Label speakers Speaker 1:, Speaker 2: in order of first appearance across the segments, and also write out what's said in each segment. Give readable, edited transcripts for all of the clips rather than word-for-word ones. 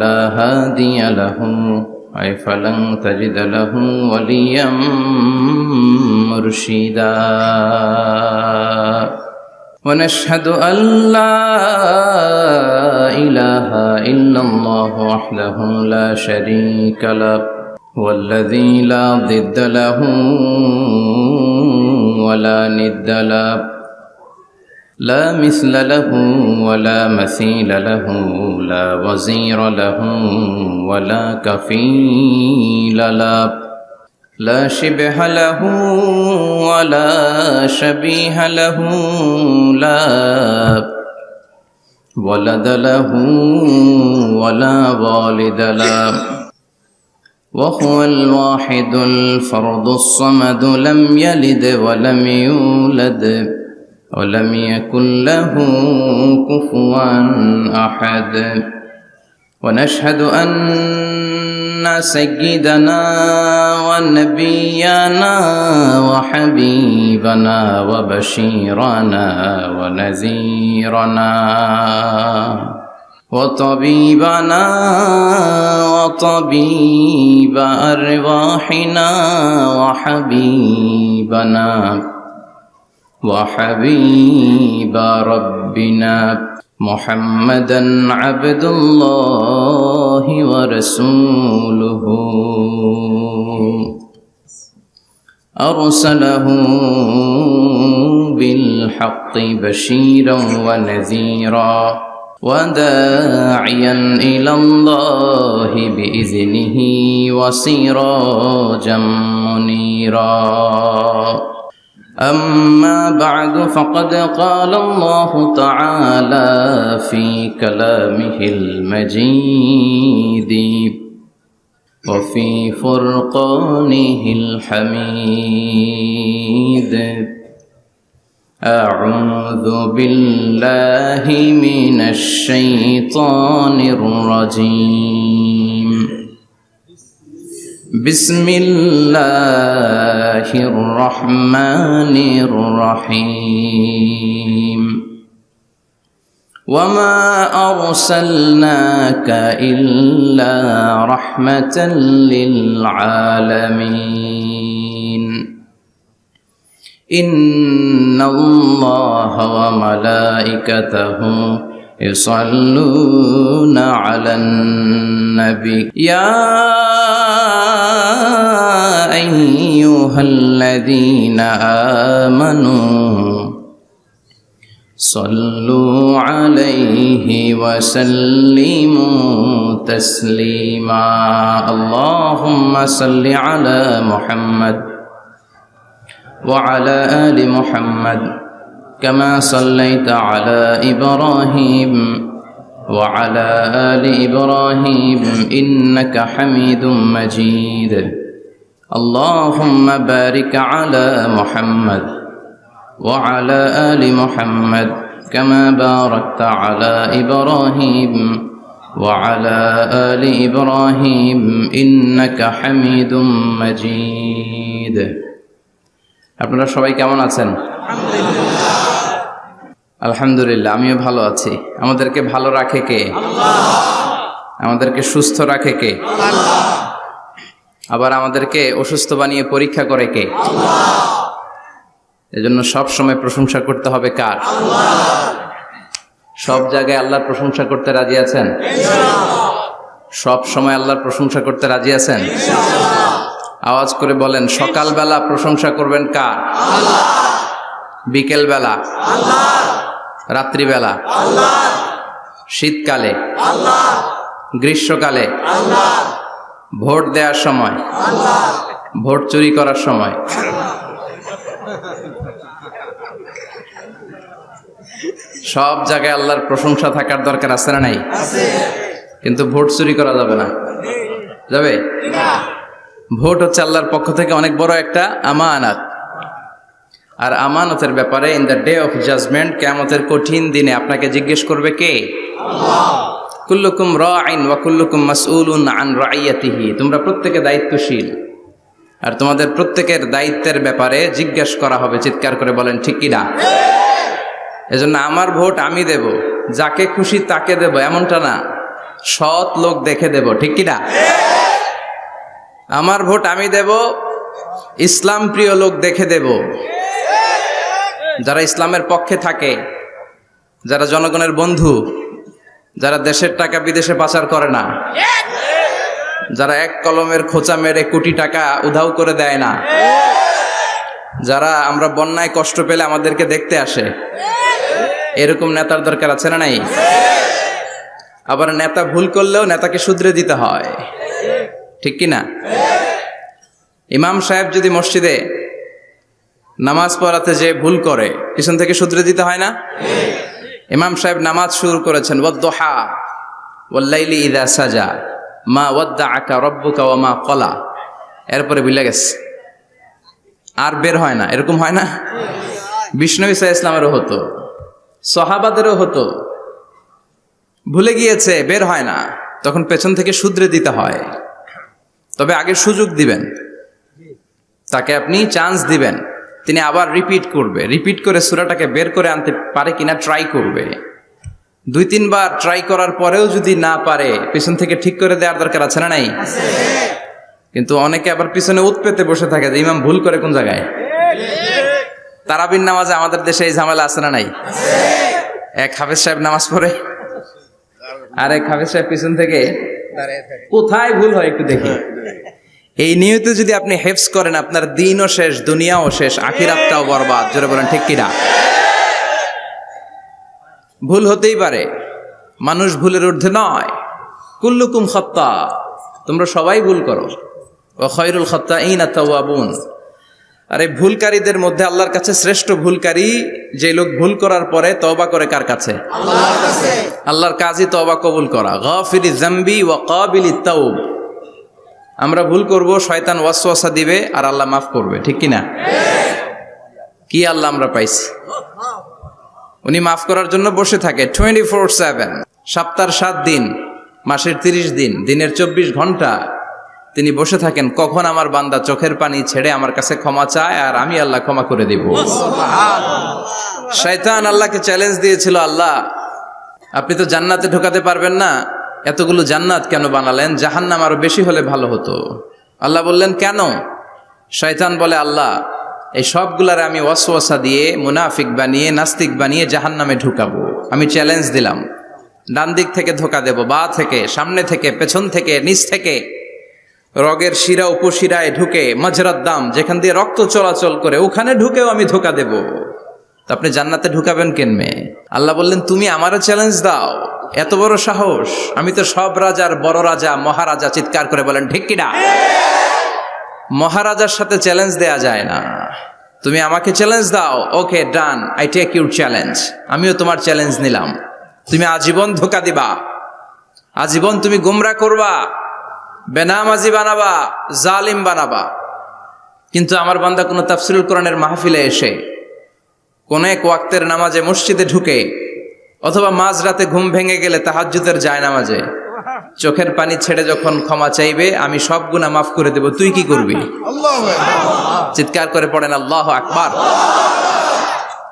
Speaker 1: لا هادي له فلن تجد له وليا مرشدا ونشهد أن لا إله إلا الله وحده لا شريك له والذي لا ضد له ولا ند له لا مثل له ولا مثيل له لا وزير له ولا كفيل له لا شبه له ولا شبيه له لا ولد له ولا والد له وهو الواحد الفرد الصمد لم يلد ولم يولد ولم يكن له كفوا أحد ونشهد أن سيدنا ونبينا وحبيبنا وبشيرنا ونذيرنا وطبيبنا وطبيب أرواحنا وحبيبنا وحبيب ربنا محمدا عبد الله ورسوله أرسله بالحق بشيرا ونذيرا وداعيا إلى الله بإذنه وسراجا منيرا أما بعد فقد قال الله تعالى في كلامه المجيد وفي فرقانه الحميد أعوذ بالله من الشيطان الرجيم بسم الله الرحمن الرحيم وما أرسلناك إلا رحمة للعالمين إن الله وملائكته يصلون على النبي يا أيها الذين آمنوا صلوا عليه وسلموا تسليما اللهم صل على محمد وعلى آل محمد كما صليت على إبراهيم وعلى آل إبراهيم إنك حميد مجيد اللهم بارك على محمد وعلى آل محمد كما باركت على إبراهيم وعلى آل إبراهيم إنك حميد مجيد আপনারা সবাই কেমন আছেন? আলহামদুলিল্লাহ, আমিও ভালো আছি। আমাদেরকে ভালো রাখে কে? আমাদেরকে সুস্থ রাখে কে? আবার আমাদেরকে অসুস্থ বানিয়ে পরীক্ষা করে কে? এজন্য সব সময় প্রশংসা করতে হবে কার? সব জায়গায় আল্লাহর প্রশংসা করতে রাজি আছেন? সব সময় আল্লাহর প্রশংসা করতে রাজি আছেন? আওয়াজ করে বলেন, সকালবেলা প্রশংসা করবেন কার? বিকেল বেলা, রাত্রিবেলা, শীতকালে, গ্রীষ্মকালে, ভোট দেওয়ার সময়, ভোট চুরি করার সময়, সব জায়গায় আল্লাহর প্রশংসা থাকার দরকার আছে না নাই? কিন্তু ভোট চুরি করা যাবে না। যাবে? ভোট হচ্ছে আল্লাহর পক্ষ থেকে অনেক বড় একটা আমানত। আর আমানতের ব্যাপারে in the day of judgement, কিয়ামতের কঠিন দিনে আপনাকে জিজ্ঞেস করবে কে? আল্লাহ। কুল্লুকুম রাঈন ওয়া কুল্লুকুম মাসউলুন আন রাইয়াতিহি। তোমরা প্রত্যেকে দায়িত্বশীল, আর তোমাদের প্রত্যেকের দায়িত্বের ব্যাপারে জিজ্ঞেস করা হবে। চিৎকার করে বলেন ঠিক কি না? এজন্য আমার ভোট আমি দেব, যাকে খুশি তাকে দেব এমনটা না। সৎ লোক দেখে দেব, ঠিক কিনা? আমার ভোট আমি দেব ইসলাম প্রিয় লোক দেখে দেব, যারা ইসলামের পক্ষে থাকে, যারা জনগণের বন্ধু, যারা দেশের টাকা বিদেশে পাচার করে না, যারা এক কলমের খোঁচা মেরে কোটি টাকা উধাও করে দেয় না, যারা আমরা বন্যায় কষ্ট পেলে আমাদেরকে দেখতে আসে, এরকম নেতার দরকার আছে না নাই? আবার নেতা ভুল করলেও নেতাকে শুধরে দিতে হয়, ঠিক কিনা? ইমাম সাহেব যদি মসজিদে নামাজ পড়াতে যে ভুল করে, পিছন থেকে শুধরে দিতে হয় না? ইমাম সাহেব নামাজ শুরু করেছেন, ওয়াদ-দুহা ওয়াল-লাইলি ইযা সাজা মা ওয়াদ্দাআকা রাব্বুকা ওয়া মা ক্বালা, এরপরে ভুলে গেছে, আর বের হয় না। এরকম হয় না? বিষ্ণু ঈসা ইসলামেরও হতো, সাহাবাদেরও হতো, ভুলে গিয়েছে, বের হয় না, তখন পেছন থেকে শুধরে দিতে হয়। তবে আগে সুযোগ দিবেন, তাকে আপনি চান্স দিবেন, তিনি আবার রিপিট করবে, রিপিট করে সূরাটাকে বের করে আনতে পারে কিনা ট্রাই করবে। 2-3 বার ট্রাই করার পরেও যদি না পারে, পিছন থেকে ঠিক করে দেওয়ার দরকার আছে না নাই? কিন্তু অনেকে আবার পিছনে উৎ পেতে বসে থাকে যে ইমাম ভুল করে কোন জায়গায়। তারাবির নামাজে আমাদের দেশে এই ঝামেলা আছে না নাই? এক হাফেজ সাহেব নামাজ পড়ে, আর এক হাফেজ সাহেব পিছন থেকে কোথায় ভুল হয় একটু দেখি। এই নিয়তে যদি আপনি হেফজ করেন, আপনার দিনও শেষ, দুনিয়াও শেষ, আখিরাতটাও বরবাদ। জোরে বলেন ঠিক কিনা? ভুল হতেই পারে, মানুষ ভুলের ঊর্ধ্বে নয়। কুল্লুকুম খাত্তা, তোমরা সবাই ভুল করো। ওয়া খায়রুল খাত্তাইনা তাওয়াবুন, আর এই ভুলকারীদের মধ্যে আল্লাহর কাছে শ্রেষ্ঠ ভুলকারী যে লোক ভুল করার পরে তওবা করে কার কাছে? আল্লাহর কাছে। আল্লাহর কাজই তওবা কবুল করা। গাফিরিজ যামবি ওয়া কাবিলিত তাওব। আমরা ভুল করব, শয়তান ওয়াসওয়াসা দিবে, আর আল্লাহ মাফ করবে, ঠিক কিনা? কি আল্লাহ আমরা পাইছি, উনি মাফ করার জন্য বসে থাকে 24/7, সপ্তাহের 7 দিন, মাসের 30 দিন, দিনের 24 ঘন্টা তিনি বসে থাকেন, কখন আমার বান্দা চোখের পানি ছেড়ে আমার কাছে ক্ষমা চায় আর আমি আল্লাহ ক্ষমা করে দেব। শয়তান আল্লাহকে চ্যালেঞ্জ দিয়েছিল, আল্লাহ আপনি তো জান্নাতে ঢোকাতে পারবেন না, এতগুলো জান্নাত কেন বানালেন? জাহান্নাম আরো বেশি হলে ভালো হতো। আল্লাহ বললেন কেন? শয়তান বলে, আল্লাহ এই সবগুলারে আমি ওয়াসওয়াসা দিয়ে, মুনাফিক বানিয়ে, নাস্তিক বানিয়ে জাহান্নামে ঢুকাবো। আমি চ্যালেঞ্জ দিলাম, ডান দিক থেকে ধোকা দেব, বা থেকে, সামনে থেকে, পেছন থেকে, নিচ থেকে, রগের শিরা উপশিরায় ঢুকে, মাজরাত দাম যেখান দিয়ে রক্ত চলাচল করে ওখানে ঢুকেও আমি ধোকা দেব। তো আপনি জান্নাতে ঢুকাবেন কেনমে? আল্লাহ বললেন তুমি আমারও চ্যালেঞ্জ দাও, এত বড় সাহস? আমি তো সব রাজার বড় রাজা, মহারাজা। চিৎকার করে বলেন ঠিক কিনা? মহারাজার সাথে চ্যালেঞ্জ দেয়া যায় না। তুমি আমাকে চ্যালেঞ্জ দাও, ওকে ডান, আই টেক ইউর চ্যালেঞ্জ। আমিও তোমার চ্যালেঞ্জ নিলাম। তুমি আজীবন ধোকা দিবা, আজীবন তুমি গুমরা করবা, বেনামাজি বানাবা, জালিম বানাবা, কিন্তু আমার বান্দা কোনো তাফসীরুল কোরআনের মাহফিলে এসে, কোন এক ওয়াক্তের নামাজে মসজিদে ঢুকে, অথবা মাঝরাতে ঘুম ভেঙে গেলে তাহাজ্জুদের জায়নামাজে চোখের পানি ছেড়ে যখন ক্ষমা চাইবে, আমি সব গুনাহ মাফ করে দেব, তুই কি করবি? চিৎকার করে পড়েন আল্লাহু আকবার।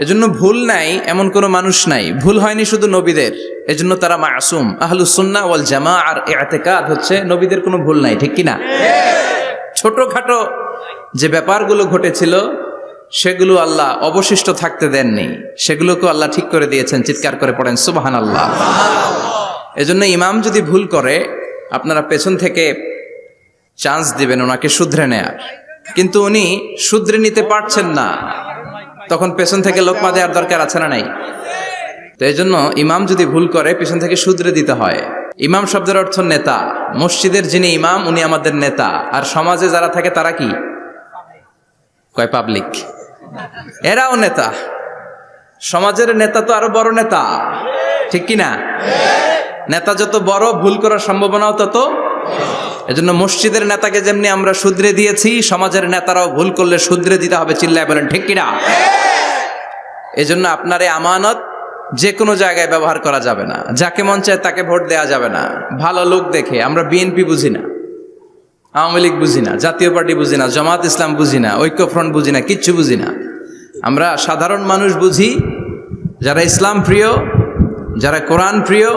Speaker 1: এজন্য ভুল নাই এমন কোন মানুষ নাই, ভুল হয়নি শুধু নবীদের, এজন্য তারা মাসুম। আহলুস সুন্নাহ ওয়াল জামাআর ইতিকাদ হচ্ছে নবীদের কোনো ভুল নাই, ঠিক কিনা? ছোটখাটো যে ব্যাপারগুলো ঘটেছিল সেগুলো আল্লাহ অবশিষ্ট থাকতে দেননি, সেগুলোকে আল্লাহ ঠিক করে দিয়েছেন। চিৎকার করে পড়েন সুবহানাল্লাহ। এজন্য ইমাম যদি ভুল করে, আপনারা পেছন থেকে চান্স দিবেন ওনাকে শুধরে নেয়ার, কিন্তু উনি শুধরে নিতে পারছেন না, তখন পেছন থেকে লোকমা দেওয়ার দরকার আছে না নাই? তো এই জন্য ইমাম যদি ভুল করে, পেছন থেকে শুধরে দিতে হয়। ইমাম শব্দের অর্থ নেতা। মসজিদের যিনি ইমাম উনি আমাদের নেতা, আর সমাজে যারা থাকে তারা কি কয়? পাবলিক। এরাও নেতা। সমাজের নেতা তো আরো বড় নেতা, ঠিক কিনা? নেতা যত বড়, ভুল করার সম্ভাবনাও তত। এজন্য মসজিদের নেতাকে যেমনি আমরা শুধরে দিয়েছি, সমাজের নেতারাও ভুল করলে শুধরে দিতে হবে। চিল্লায় বলেন ঠিক কিনা? এজন্য আপনার এই আমানত যে কোনো জায়গায় ব্যবহার করা যাবে না, যাকে মন চায় তাকে ভোট দেওয়া যাবে না। ভালো লোক দেখে, আমরা বিএনপি বুঝি না, আওয়ামী লীগ বুঝি না, জাতীয় পার্টি বুঝি না, জামাত ইসলাম বুঝি না, ঐক্যফ্রন্ট বুঝি না, কিচ্ছু বুঝি না। আমরা সাধারণ মানুষ বুঝি, যারা ইসলাম প্রিয়, যারা কোরআন প্রিয়,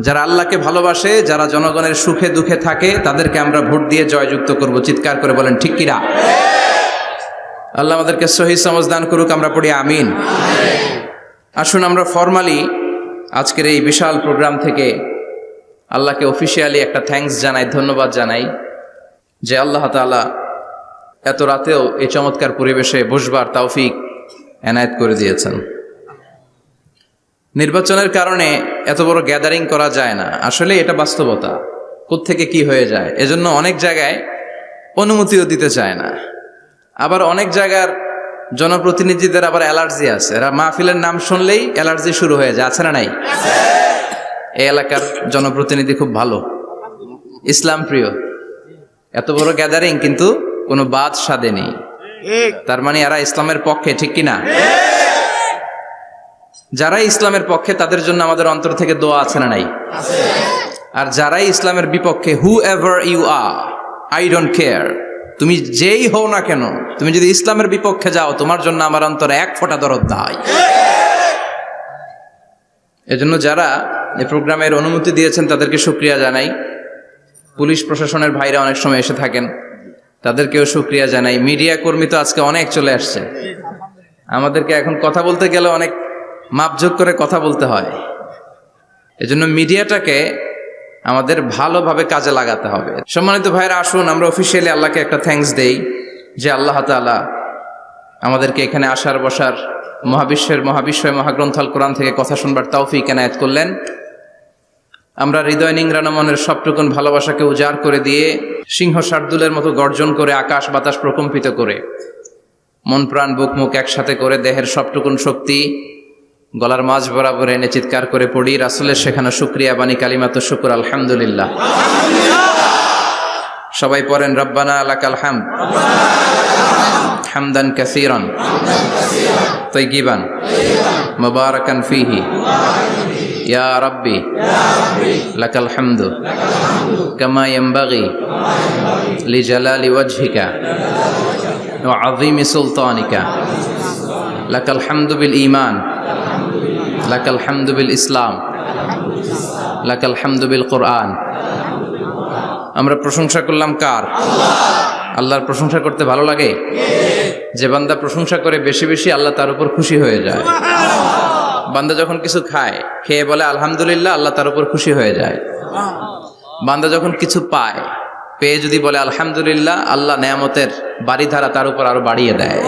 Speaker 1: যারা আল্লাহকে ভালোবাসে, যারা জনগণের সুখে দুঃখে থাকে, তাদেরকে আমরা ভোট দিয়ে জয়যুক্ত করব। চিৎকার করে বলেন ঠিক কিনা? আল্লাহ আমাদেরকে সহি সমঝ দান করুক, আমরা পড়ি আমিন। আসুন আমরা ফরমালি আজকের এই বিশাল প্রোগ্রাম থেকে আল্লাহকে অফিসিয়ালি একটা থ্যাঙ্কস জানাই, ধন্যবাদ জানাই যে আল্লাহ তাআলা এত রাতেও এই চমৎকার পরিবেশে বসবার তৌফিক এনায়েত করে দিয়েছেন। নির্বাচনের কারণে এত বড় গ্যাদারিং করা যায় না, আসলে এটা বাস্তবতা। কোত্থেকে কি হয়ে যায়, এজন্য অনেক জায়গায় অনুমতিও দিতে চায় না। আবার অনেক জায়গার জনপ্রতিনিধিদের আবার অ্যালার্জি আছে, এরা মাহফিলের নাম শুনলেই অ্যালার্জি শুরু হয়ে যায়, আছে না নাই? এই এলাকার জনপ্রতিনিধি খুব ভালো, ইসলাম প্রিয়, এত বড় গ্যাদারিং কিন্তু কোনো বাদ সাধে নেই, তার মানে এরা ইসলামের পক্ষে, ঠিক কিনা? যারাই ইসলামের পক্ষে তাদের জন্য আমাদের অন্তর থেকে দোয়া আছে না নাই? আর যারাই ইসলামের বিপক্ষে, whoever you are, I don't care, তুমি যেই হও না কেন, তুমি যদি ইসলামের বিপক্ষে যাও, তোমার জন্য আমার অন্তরে এক ফোঁটা দরদ নাই। এজন্য যারা এই প্রোগ্রামের অনুমতি দিয়েছেন তাদেরকে শুকরিয়া জানাই। পুলিশ প্রশাসনের ভাইরা অনেক সময় এসে থাকেন, তাদেরকেও শুকরিয়া জানাই। মিডিয়া কর্মী তো আজকে অনেক চলে আসছে, আমাদেরকে এখন কথা বলতে গেলে অনেক মাপযোগ করে কথা বলতে হয়। এজন্য মিডিয়াটাকে আমাদের ভালোভাবে কাজে লাগাতে হবে। সম্মানিত ভাইরা, আসুন আমরা অফিসিয়ালি আল্লাহকে একটা থ্যাঙ্কস দেই যে আল্লাহ তাআলা আমাদেরকে এখানে আসার বসার, মহাবিশ্বয় মহাগ্রন্থ আল কোরআন থেকে কথা শুনবার তৌফিক এনায়েত করলেন। আমরা হৃদয় নিংড়ানো মনের সবটুকুন ভালোবাসাকে উজাড় করে দিয়ে, সিংহ শার্দুলের মতো গর্জন করে, আকাশ বাতাস প্রকম্পিত করে, মন প্রাণ বুক মুখ একসাথে করে, দেহের সবটুকুন শক্তি গলার মাঝ বরাবর এনে চিৎকার করে পড়ি রাসূলের শেখানো শুকরিয়া বাণী কালিমাত শুকর, আলহামদুলিল্লাহ। সবাই পড়েন রব্বানা লাকাল হামদ হামদান কাসীরান তাইয়িবান মুবারাকান ফীহি ইয়া রাব্বি লাকাল হামদু কামা ইয়ানবাগি লিজালালি ওয়াজহিকা ওয়া আযীমি সুলতানিকা লাকাল হামদু বিল ঈমান লাকাল হামদু বিল ইসলাম লাকাল হামদু বিল কোরআন। আমরা প্রশংসা করলাম কার? আল্লাহর প্রশংসা করতে ভালো লাগে? যে বান্দা প্রশংসা করে বেশি বেশি, আল্লাহ তার উপর খুশি হয়ে যায়। বান্দা যখন কিছু খায়, খেয়ে বলে আলহামদুলিল্লাহ, আল্লাহ তার উপর খুশি হয়ে যায়। বান্দা যখন কিছু পায়, পেয়ে যদি বলে আলহামদুলিল্লাহ, আল্লাহ নেয়ামতের বাড়িধারা তার উপর আরো বাড়িয়ে দেয়।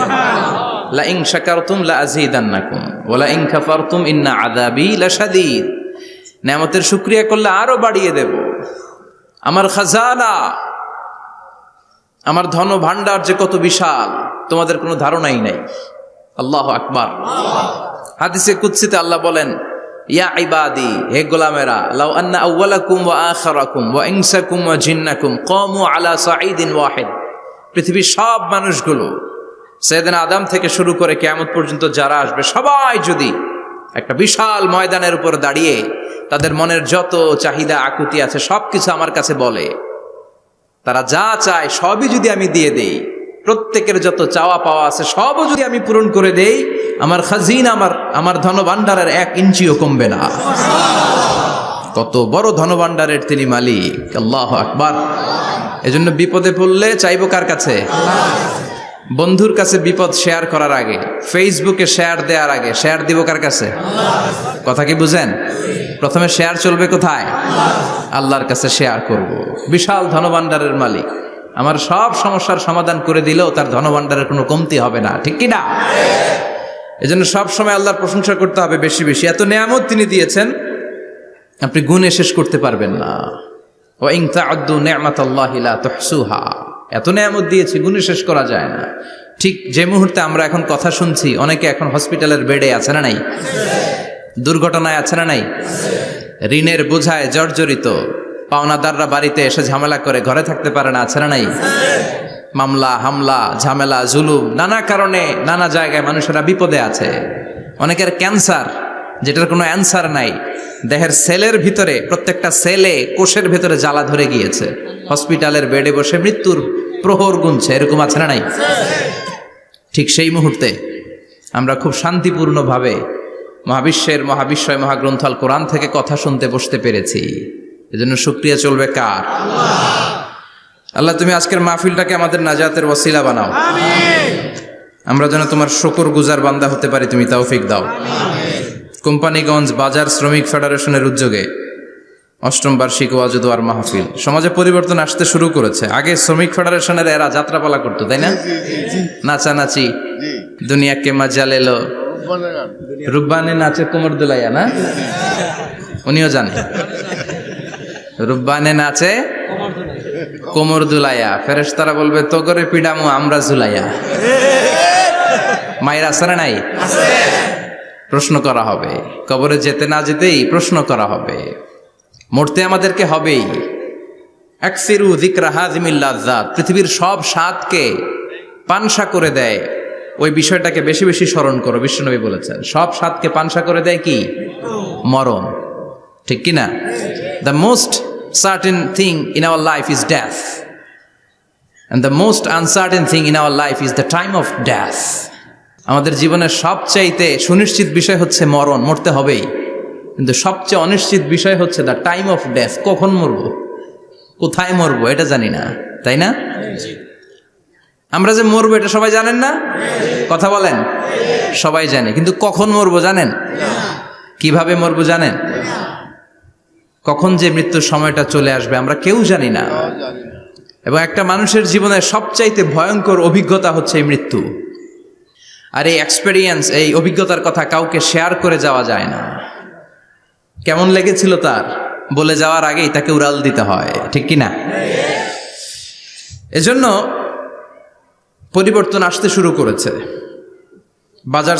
Speaker 1: লা ইন শাকারতুম লা আযীদান্নাকুম ওয়া লা ইন কাফারতুম ইন্না আযাবী লাশাদীদ। নেয়ামতের শুকরিয়া করলে আরো বাড়িয়ে দেব। আমার খাজানা, আমার ধন ভান্ডার যে কত বিশাল, তোমাদের কোনো ধারণাই নাই। আল্লাহু আকবার। হাদিসে কুদসিতে আল্লাহ বলেন, ইয়া ইবাদি, হে গোলামেরা, লাউ আন্না আউওয়ালাকুম ওয়া আখিরাকুম ওয়া ইনসাকুম ওয়া জিন্নাকুম কামু আলা সাঈদিন ওয়াহিদ। পৃথিবীর সব মানুষগুলো, সাইয়েদনা আদম থেকে শুরু করে কিয়ামত পর্যন্ত যারা আসবে, সবাই যদি একটা বিশাল ময়দানের উপর দাঁড়িয়ে তাদের মনের যত চাহিদা আকুতি আছে সবকিছু আমার কাছে বলে, তারা যা চায় সবই যদি আমি দিয়ে দেই, প্রত্যেকের যত চাওয়া পাওয়া আছে সবও যদি আমি পূরণ করে দেই, আমার খাজিনা, আমার ধনভাণ্ডারের 1 ইঞ্চিও কমবে না। কত বড় ধনভাণ্ডারের তিনি মালিক, আল্লাহু আকবার। এজন্য বিপদে পড়লে চাইবো কার কাছে? বন্ধুর কাছে বিপদ শেয়ার করার আগে, ফেসবুকে শেয়ার দেওয়ার আগে শেয়ার দিব কার কাছে? কথা কি বুঝেন? প্রথমে শেয়ার চলবে কোথায়? আল্লাহর কাছে শেয়ার করব। বিশাল ধনভাণ্ডারের মালিক আমার সব সমস্যার সমাধান করে দিলেও তার ধনভাণ্ডারের কোনো কমতি হবে না, ঠিক কি না? এজন্য সব সময় আল্লাহর প্রশংসা করতে হবে বেশি বেশি। এত নেয়ামত তিনি দিয়েছেন, আপনি গুণে শেষ করতে পারবেন না। ওয়া ইন তা'উদ্দু নি'মাতাল্লাহি লা তুহসুহা। এত নেয়ামত দিয়েছি, গুণে শেষ করা যায় না। ঠিক যে মুহূর্তে আমরা এখন কথা শুনছি, অনেকে এখন হসপিটালের বেডে আছে না নাই? দুর্ঘটনায় আছে না নাই? ঋণের বোঝায় জর্জরিত, পাওনাদাররা বাড়িতে এসে ঝামেলা করে ঘরে থাকতে পারে না, আছে না নাই? মামলা হামলা ঝামেলা জুলুম, নানা কারণে নানা জায়গায় মানুষেরা বিপদে আছে। অনেকের ক্যান্সার, যেটার কোনো অ্যান্সার নাই, দেহের সেলের ভিতরে, প্রত্যেকটা সেলে কোষের ভিতরে জ্বালা ধরে গিয়েছে, হসপিটালের বেডে বসে মৃত্যুর প্রহর গুনছে, এরকম আছে না নাই? ঠিক সেই মুহূর্তে আমরা খুব শান্তিপূর্ণভাবে মহাবিশ্বের মহাবিশ্বয় মহাগ্রন্থ আল কোরআন থেকে কথা শুনতে বসতে পেরেছি। এজন্য শুকরিয়া চলবে কার? আল্লাহ, তুমি আজকের মাহফিলটাকে আমাদের নাজাতের ওসিলা বানাও। আমরা যেন তোমার শুকর গুজার বান্দা হতে পারি, তুমি তৌফিক দাও। কোম্পানিগঞ্জ বাজার শ্রমিক ফেডারেশনের উদ্যোগে ৮ম বার্ষিক ওয়াজ ও দোয়ার মাহফিল। সমাজে পরিবর্তন আসতে শুরু করেছে। আগে শ্রমিক ফেডারেশনের এরা যাত্রাপালা করতো, তাই না? নাচানাচি, দুনিয়াকে মজা লেলো, রুব্বানে নাচে কোমর দুলাইয়া, না? উনিও জানে রুব্বানে নাচে কোমর দুলাইয়া। ফেরেশতারা বলবে তো করে পিডামু আমরা জুলাইয়া। মায়ের আসরে নাই? প্রশ্ন করা হবে। কবরে যেতে না যেতেই প্রশ্ন করা হবে। মরতে আমাদেরকে হবেই। আকসিরু যিকরা হাযিমিল লাযযাত, পৃথিবীর সব স্বাদকে পানসা করে দেয় ওই বিষয়টাকে বেশি বেশি স্মরণ করো। বিশ্বনবী বলেছেন সব স্বাদকে পানসা করে দেয় কি? মরণ। ঠিক কি না? The most certain thing in our life is death, and the most uncertain thing in our life is the time of death. আমাদের জীবনের সবচাইতে সুনিশ্চিত বিষয় হচ্ছে মরণ, মরতে হবেই। কিন্তু সবচেয়ে অনিশ্চিত বিষয় হচ্ছে দ্য টাইম অফ ডেথ। কখন মরবো, কোথায় মরবো এটা জানি না, তাই না? আমরা যে মরবো এটা সবাই জানেন না? কথা বলেন। সবাই জানে, কিন্তু কখন মরবো জানেন? কিভাবে মরবো জানেন? কখন যে মৃত্যুর সময়টা চলে আসবে আমরা কেউ জানি না। এবং একটা মানুষের জীবনের সবচাইতে ভয়ঙ্কর অভিজ্ঞতা হচ্ছে এই মৃত্যু। আর এই এক্সপেরিয়েন্স, এই অভিজ্ঞতার কথা কাউকে শেয়ার করে যাওয়া যায় না। কেমন লেগেছিল তার বলে যাওয়ার আগেই তাকে উড়াল দিতে হয়, ঠিক কি না? এজন্য পরিবর্তন আসতে শুরু করেছে। বাজার